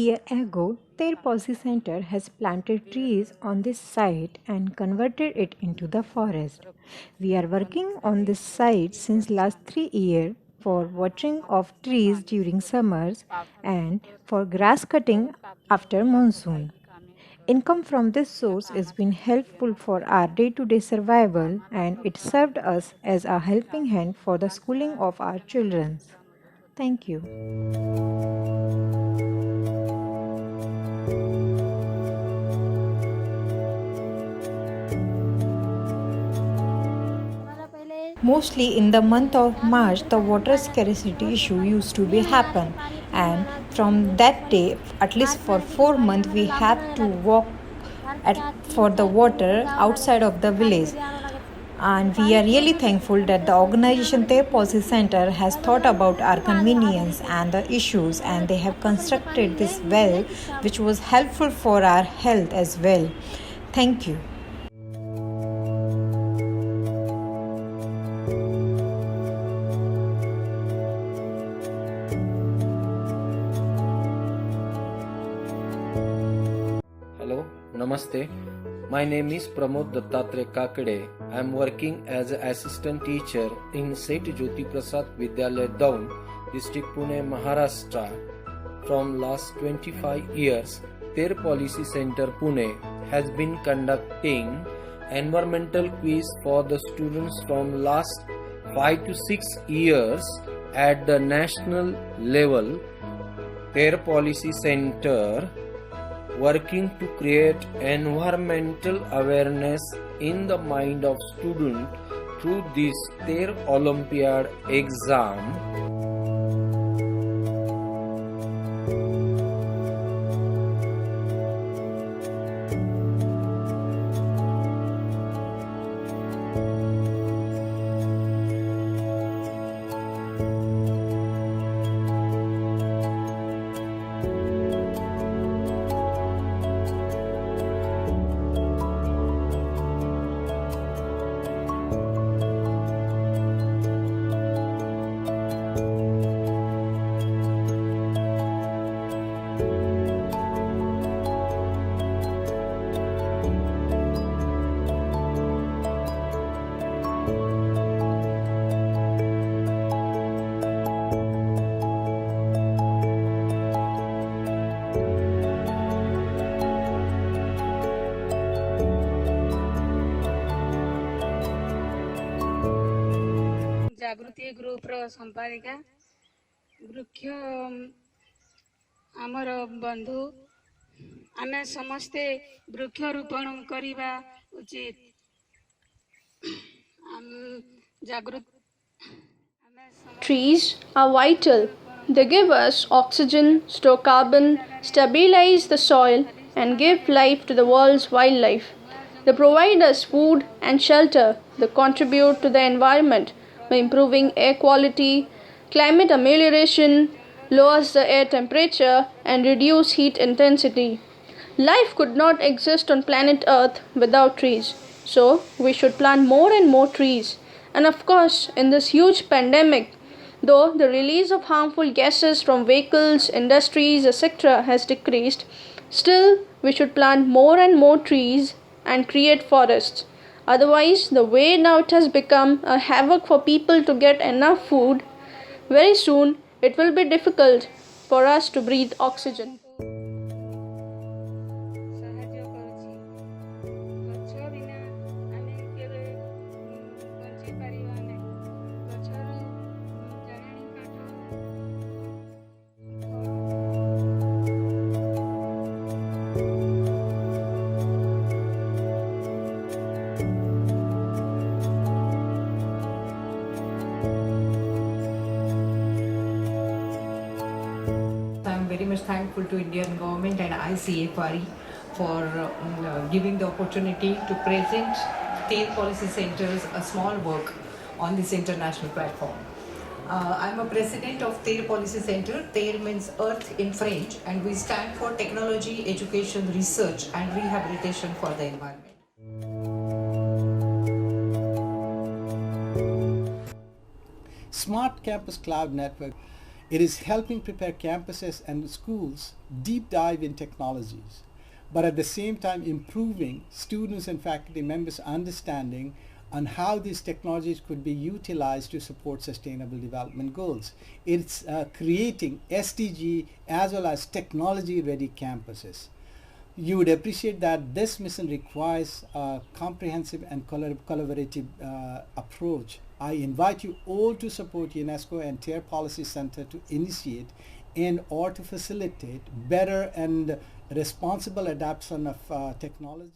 year ago, Ter Policy Center has planted trees on this site and converted it into the forest. We are working on this site since last 3 years for watering of trees during summers and for grass cutting after monsoon. Income from this source has been helpful for our day to day survival and it served us as a helping hand for the schooling of our children. Thank you. Mostly in the month of March, the water scarcity issue used to be happen, and from that day, at least for 4 months, we had to walk for the water outside of the village. And we are really thankful that the organization Their Policy Center has thought about our convenience and the issues, and they have constructed this well, which was helpful for our health as well. Thank you. Hello, Namaste. My name is Pramod Dattatreya Kakade. I am working as an assistant teacher in Seth Jyoti Prasad Vidyalaya Daun, District Pune, Maharashtra. From last 25 years, Their Policy Center Pune has been conducting environmental quiz for the students from last 5 to 6 years at the national level. Their Policy Center working to create environmental awareness in the mind of students through this their Olympiad exam. जागृति group संपादिका वृक्ष आमर बंधु आम समस्ते वृक्षरोपण करने उचित जागृत Trees are vital. They give us oxygen, store carbon, stabilize the soil, and give life to the world's wildlife. They provide us food and shelter. They contribute to the environment by improving air quality, climate amelioration, lowers the air temperature, and reduce heat intensity. Life could not exist on planet Earth without trees. So, we should plant more and more trees. And of course, in this huge pandemic, though the release of harmful gases from vehicles, industries, etc. has decreased, still we should plant more and more trees and create forests. Otherwise, the way now it has become a havoc for people to get enough food, very soon it will be difficult for us to breathe oxygen. ସାହାଯ୍ୟ କରୁଛି ଗଛ ବିନା ଆମେ କେବେ ବଞ୍ଚି ପାରିବା ନାହିଁ ଗଛର ଜାଳେଣୀ କାଠ I'm very much thankful to Indian government and ICFRE for giving the opportunity to present Their Policy Center's a small work on this international platform. I'm a president of Their Policy Center. Their means Earth in French, and we stand for technology, education, research, and rehabilitation for the environment. Smart Campus Cloud Network It is helping prepare campuses and schools deep dive in technologies, but at the same time improving students and faculty members' understanding on how these technologies could be utilized to support sustainable development goals. It's creating SDG as well as technology-ready campuses. You would appreciate that this mission requires a comprehensive and collaborative approach. I invite you all to support UNESCO and TARE Policy Center to initiate and or to facilitate better and responsible adoption of technologies.